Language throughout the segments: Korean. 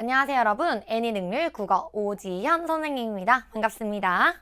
안녕하세요 여러분. 애니능률 국어 오지현 선생님입니다. 반갑습니다.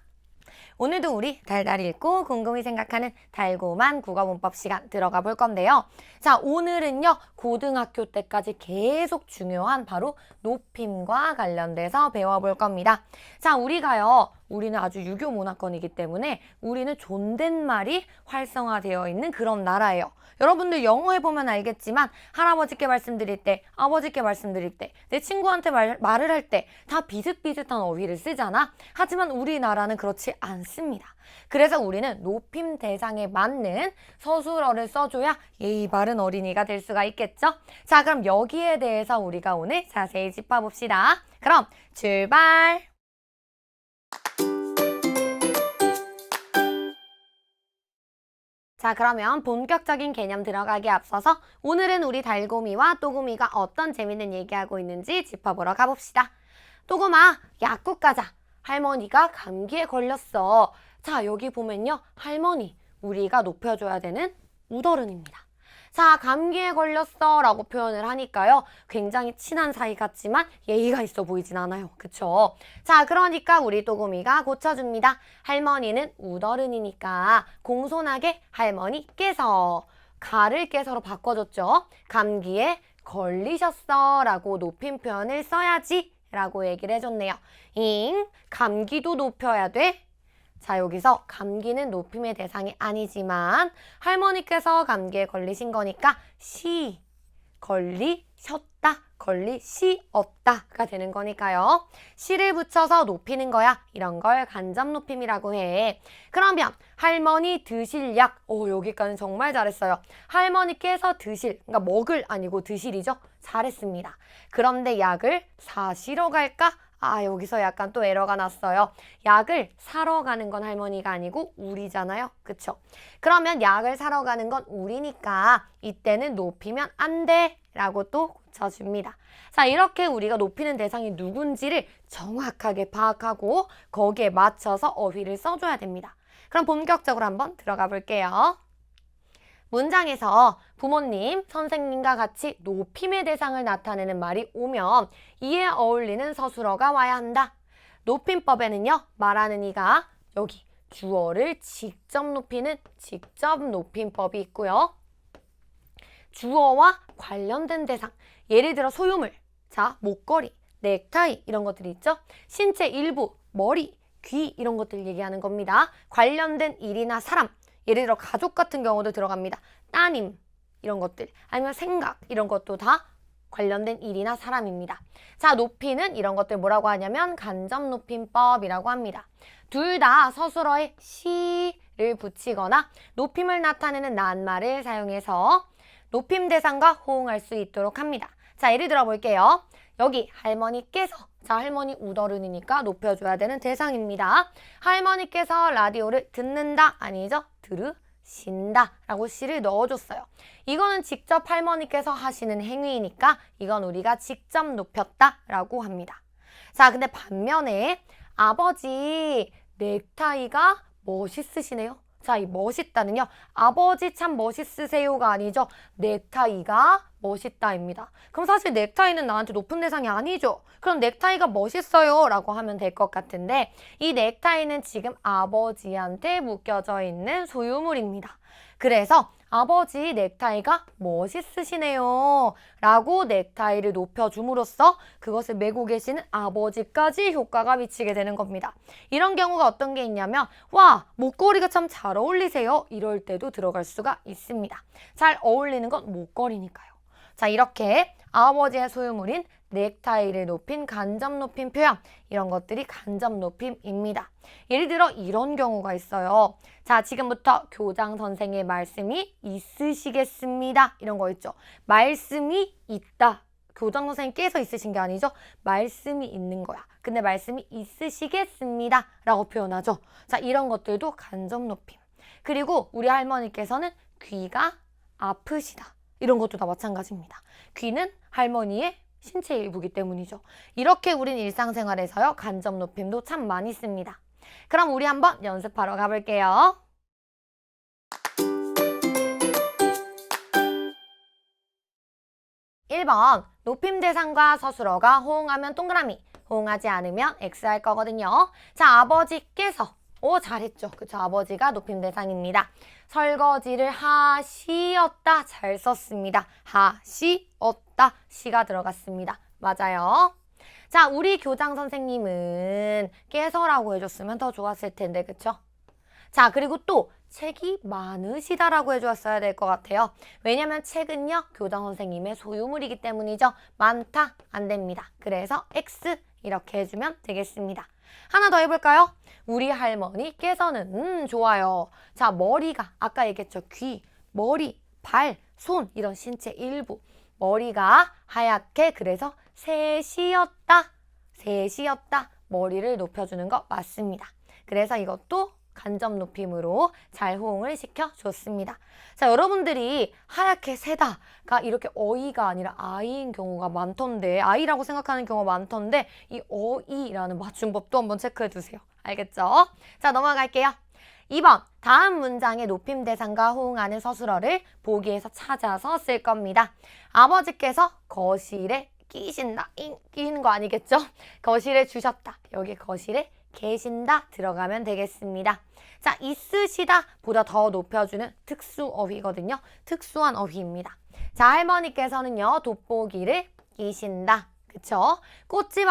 오늘도 우리 달달 읽고 곰곰이 생각하는 달고만 국어 문법 시간 들어가 볼 건데요. 자, 오늘은요 고등학교 때까지 계속 중요한 바로 높임과 관련돼서 배워볼 겁니다. 자, 우리는 아주 유교 문화권이기 때문에 우리는 존댓말이 활성화되어 있는 그런 나라예요. 여러분들 영어 해보면 알겠지만 할아버지께 말씀드릴 때, 아버지께 말씀드릴 때, 내 친구한테 말을 할 때 다 비슷비슷한 어휘를 쓰잖아. 하지만 우리나라는 그렇지 않습니다. 그래서 우리는 높임 대상에 맞는 서술어를 써줘야 예의 바른 어린이가 될 수가 있겠죠? 자, 그럼 여기에 대해서 우리가 오늘 자세히 짚어봅시다. 그럼 출발! 자, 그러면 본격적인 개념 들어가기에 앞서서 오늘은 우리 달고미와 또고미가 어떤 재밌는 얘기하고 있는지 짚어보러 가봅시다. 또고마, 약국 가자. 할머니가 감기에 걸렸어. 자, 여기 보면요. 할머니, 우리가 높여줘야 되는 우더른입니다. 자, 감기에 걸렸어 라고 표현을 하니까요. 굉장히 친한 사이 같지만 예의가 있어 보이진 않아요. 그쵸? 자, 그러니까 우리 또고미가 고쳐줍니다. 할머니는 우더른이니까 공손하게 할머니께서 가를 깨서로 바꿔줬죠. 감기에 걸리셨어 라고 높임 표현을 써야지 라고 얘기를 해줬네요. 감기도 높여야 돼? 자, 여기서 감기는 높임의 대상이 아니지만 할머니께서 감기에 걸리신 거니까 걸리셨다, 걸리시었다가 되는 거니까요. 시를 붙여서 높이는 거야. 이런 걸 간접 높임이라고 해. 그러면 할머니 드실 약. 여기까지는 정말 잘했어요. 할머니께서 드실, 그러니까 먹을 아니고 드실이죠. 잘했습니다. 그런데 약을 사시러 갈까? 여기서 약간 또 에러가 났어요. 약을 사러 가는 건 할머니가 아니고 우리잖아요. 그쵸? 그러면 약을 사러 가는 건 우리니까 이때는 높이면 안 돼 라고 또 고쳐줍니다. 자, 이렇게 우리가 높이는 대상이 누군지를 정확하게 파악하고 거기에 맞춰서 어휘를 써줘야 됩니다. 그럼 본격적으로 한번 들어가 볼게요. 문장에서 부모님, 선생님과 같이 높임의 대상을 나타내는 말이 오면 이에 어울리는 서술어가 와야 한다. 높임법에는요, 말하는 이가 여기 주어를 직접 높이는 직접 높임법이 있고요. 주어와 관련된 대상, 예를 들어 소유물, 자, 목걸이, 넥타이 이런 것들이 있죠. 신체 일부, 머리, 귀 이런 것들 얘기하는 겁니다. 관련된 일이나 사람, 예를 들어 가족 같은 경우도 들어갑니다. 따님 이런 것들 아니면 생각 이런 것도 다 관련된 일이나 사람입니다. 자, 높이는 이런 것들 뭐라고 하냐면 간접 높임법이라고 합니다. 둘 다 서술어에 시를 붙이거나 높임을 나타내는 낱말을 사용해서 높임 대상과 호응할 수 있도록 합니다. 자, 예를 들어 볼게요. 여기 할머니께서, 자, 할머니 우더른이니까 높여줘야 되는 대상입니다. 할머니께서 라디오를 듣는다 아니죠? 들으신다 라고 시를 넣어줬어요. 이거는 직접 할머니께서 하시는 행위이니까 이건 우리가 직접 높였다 라고 합니다. 자, 근데 반면에 아버지 넥타이가 멋있으시네요. 자, 이 멋있다는요. 아버지 참 멋있으세요가 아니죠. 넥타이가 멋있다입니다. 그럼 사실 넥타이는 나한테 높은 대상이 아니죠. 그럼 넥타이가 멋있어요 라고 하면 될 것 같은데 이 넥타이는 지금 아버지한테 묶여져 있는 소유물입니다. 그래서 아버지 넥타이가 멋있으시네요 라고 넥타이를 높여줌으로써 그것을 메고 계시는 아버지까지 효과가 미치게 되는 겁니다. 이런 경우가 어떤 게 있냐면 와, 목걸이가 참 잘 어울리세요 이럴 때도 들어갈 수가 있습니다. 잘 어울리는 건 목걸이니까요. 자, 이렇게 아버지의 소유물인 넥타이를 높인 간접 높임 표현, 이런 것들이 간접 높임입니다. 예를 들어 이런 경우가 있어요. 자, 지금부터 교장 선생의 말씀이 있으시겠습니다. 이런 거 있죠. 말씀이 있다. 교장 선생님께서 있으신 게 아니죠. 말씀이 있는 거야. 근데 말씀이 있으시겠습니다. 라고 표현하죠. 자, 이런 것들도 간접 높임. 그리고 우리 할머니께서는 귀가 아프시다. 이런 것도 다 마찬가지입니다. 귀는 할머니의 신체 일부이기 때문이죠. 이렇게 우린 일상생활에서요. 간접 높임도 참 많이 씁니다. 그럼 우리 한번 연습하러 가볼게요. 1번 높임 대상과 서술어가 호응하면 동그라미, 호응하지 않으면 X 할 거거든요. 자, 아버지께서 잘했죠. 그쵸? 아버지가 높임 대상입니다. 설거지를 하시었다. 잘 썼습니다. 하시었다. 시가 들어갔습니다. 맞아요. 자, 우리 교장 선생님은 깨서라고 해줬으면 더 좋았을 텐데, 그쵸? 자, 그리고 또 책이 많으시다라고 해주었어야 될 것 같아요. 왜냐면 책은요, 교장 선생님의 소유물이기 때문이죠. 많다, 안 됩니다. 그래서 X 이렇게 해주면 되겠습니다. 하나 더 해볼까요? 우리 할머니께서는 좋아요. 자, 머리가 아까 얘기했죠. 귀, 머리, 발, 손 이런 신체 일부. 머리가 하얗게 그래서 셋이었다. 셋이었다. 머리를 높여주는 거 맞습니다. 그래서 이것도 간접 높임으로 잘 호응을 시켜줬습니다. 자, 여러분들이 하얗게 세다가 이렇게 어이가 아니라 아이인 경우가 많던데, 아이라고 생각하는 경우가 많던데 이 어이라는 맞춤법도 한번 체크해 주세요. 알겠죠? 자, 넘어갈게요. 2번, 다음 문장의 높임 대상과 호응하는 서술어를 보기에서 찾아서 쓸 겁니다. 아버지께서 거실에 끼신다. 끼는 거 아니겠죠? 거실에 주셨다. 여기 거실에 계신다 들어가면 되겠습니다. 자, 있으시다 보다 더 높여주는 특수어휘거든요. 특수한 어휘입니다. 자, 할머니께서는요, 돋보기를 끼신다. 그쵸? 꽃집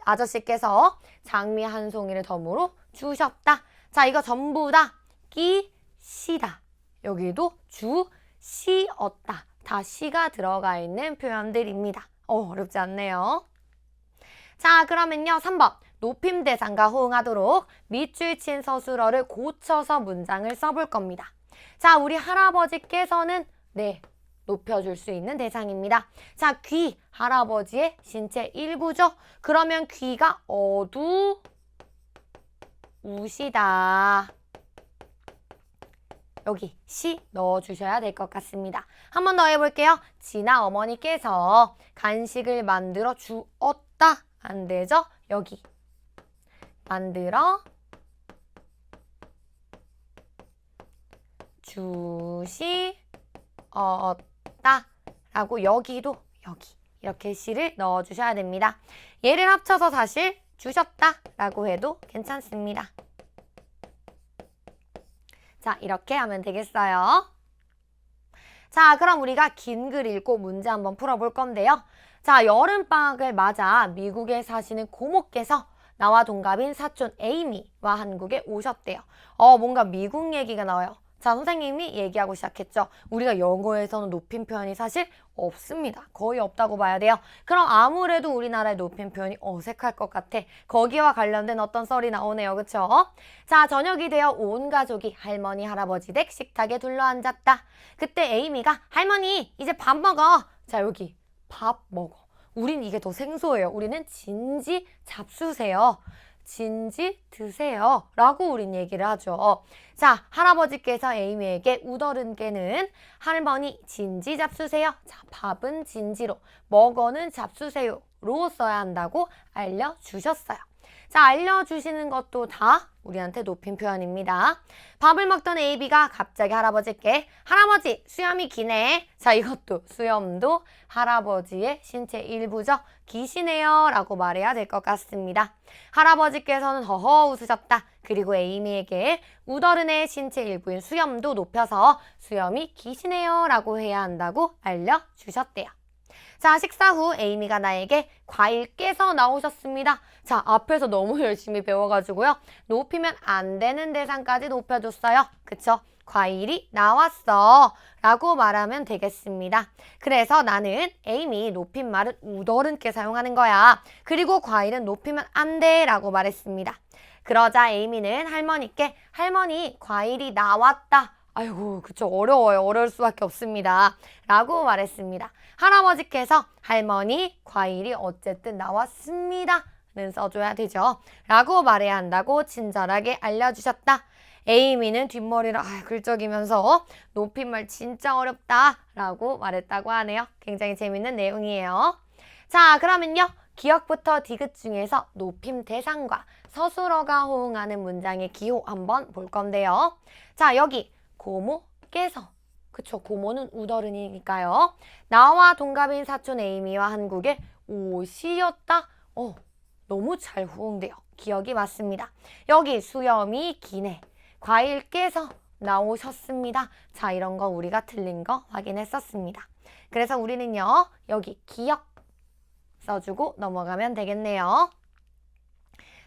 아저씨께서 장미 한 송이를 덤으로 주셨다. 자, 이거 전부 다 끼시다. 여기도 주시었다. 다 시가 들어가 있는 표현들입니다. 어렵지 않네요. 자, 그러면요, 3번. 높임 대상과 호응하도록 밑줄 친 서술어를 고쳐서 문장을 써볼 겁니다. 자, 우리 할아버지께서는 높여줄 수 있는 대상입니다. 자, 귀, 할아버지의 신체 일부죠. 그러면 귀가 어두우시다. 여기 시 넣어주셔야 될 것 같습니다. 한 번 더 해볼게요. 지나 어머니께서 간식을 만들어 주었다. 안 되죠? 여기 만들어 주시었다 라고 여기도 여기 이렇게 시를 넣어주셔야 됩니다. 얘를 합쳐서 사실 주셨다 라고 해도 괜찮습니다. 자, 이렇게 하면 되겠어요. 자, 그럼 우리가 긴 글 읽고 문제 한번 풀어볼 건데요. 자, 여름방학을 맞아 미국에 사시는 고모께서 나와 동갑인 사촌 에이미와 한국에 오셨대요. 뭔가 미국 얘기가 나와요. 자, 선생님이 얘기하고 시작했죠. 우리가 영어에서는 높임 표현이 사실 없습니다. 거의 없다고 봐야 돼요. 그럼 아무래도 우리나라의 높임 표현이 어색할 것 같아. 거기와 관련된 어떤 썰이 나오네요. 그쵸? 자, 저녁이 되어 온 가족이 할머니, 할아버지 댁 식탁에 둘러앉았다. 그때 에이미가 할머니, 이제 밥 먹어. 자, 여기 밥 먹어. 우린 이게 더 생소해요. 우리는 진지 잡수세요. 진지 드세요 라고 우린 얘기를 하죠. 자, 할아버지께서 에이미에게 우더른게는 할머니 진지 잡수세요. 자, 밥은 진지로, 먹어는 잡수세요로 써야 한다고 알려주셨어요. 자, 알려주시는 것도 다 우리한테 높임 표현입니다. 밥을 먹던 에이비가 갑자기 할아버지께 할아버지 수염이 기네. 자, 이것도 수염도 할아버지의 신체 일부죠. 기시네요 라고 말해야 될 것 같습니다. 할아버지께서는 허허 웃으셨다. 그리고 에이미에게 우더른의 신체 일부인 수염도 높여서 수염이 기시네요 라고 해야 한다고 알려주셨대요. 자, 식사 후 에이미가 나에게 과일 깨서 나오셨습니다. 자, 앞에서 너무 열심히 배워가지고요. 높이면 안 되는 대상까지 높여줬어요. 그쵸? 과일이 나왔어 라고 말하면 되겠습니다. 그래서 나는 에이미 높임말은 우더른께 사용하는 거야. 그리고 과일은 높이면 안 돼 라고 말했습니다. 그러자 에이미는 할머니께 할머니 과일이 나왔다. 아이고, 그쵸. 어려워요. 어려울 수밖에 없습니다. 라고 말했습니다. 할아버지께서 할머니 과일이 어쨌든 나왔습니다. 는 써줘야 되죠. 라고 말해야 한다고 친절하게 알려주셨다. 에이미는 뒷머리를 긁적이면서 높임말 진짜 어렵다 라고 말했다고 하네요. 굉장히 재밌는 내용이에요. 자, 그러면요. 기억부터 디귿 중에서 높임 대상과 서술어가 호응하는 문장의 기호 한번 볼 건데요. 자, 여기 고모께서 그쵸, 고모는 우더른이니까요. 나와 동갑인 사촌 에이미와 한국에 옷이었다. 너무 잘 호응돼요. 기억이 맞습니다. 여기 수염이 기네. 과일께서 나오셨습니다. 자, 이런 거 우리가 틀린 거 확인했었습니다. 그래서 우리는요, 여기 기억 써주고 넘어가면 되겠네요.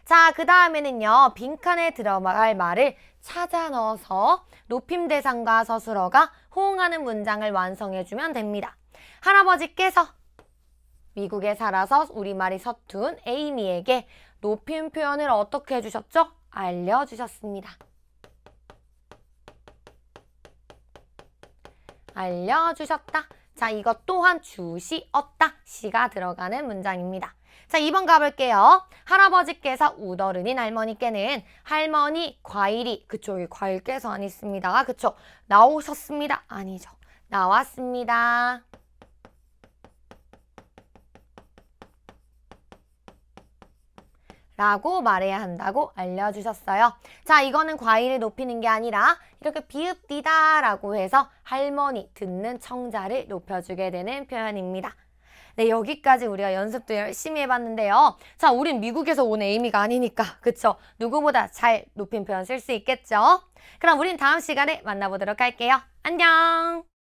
자, 그 다음에는요, 빈칸에 들어갈 말을 찾아 넣어서 높임 대상과 서술어가 호응하는 문장을 완성해주면 됩니다. 할아버지께서 미국에 살아서 우리말이 서툰 에이미에게 높임 표현을 어떻게 해주셨죠? 알려주셨습니다. 알려주셨다. 자, 이것 또한 주시었다. 시가 들어가는 문장입니다. 자, 2번 가볼게요. 할아버지께서 우더른인 할머니께는 할머니 과일이, 그쵸, 여기 과일께서 안 있습니다. 그쵸, 나오셨습니다. 아니죠. 나왔습니다. 라고 말해야 한다고 알려주셨어요. 자, 이거는 과일을 높이는 게 아니라 이렇게 비읍디다 라고 해서 할머니, 듣는 청자를 높여주게 되는 표현입니다. 네, 여기까지 우리가 연습도 열심히 해봤는데요. 자, 우린 미국에서 온 에이미가 아니니까, 그쵸? 누구보다 잘 높임 표현 쓸 수 있겠죠? 그럼 우린 다음 시간에 만나보도록 할게요. 안녕!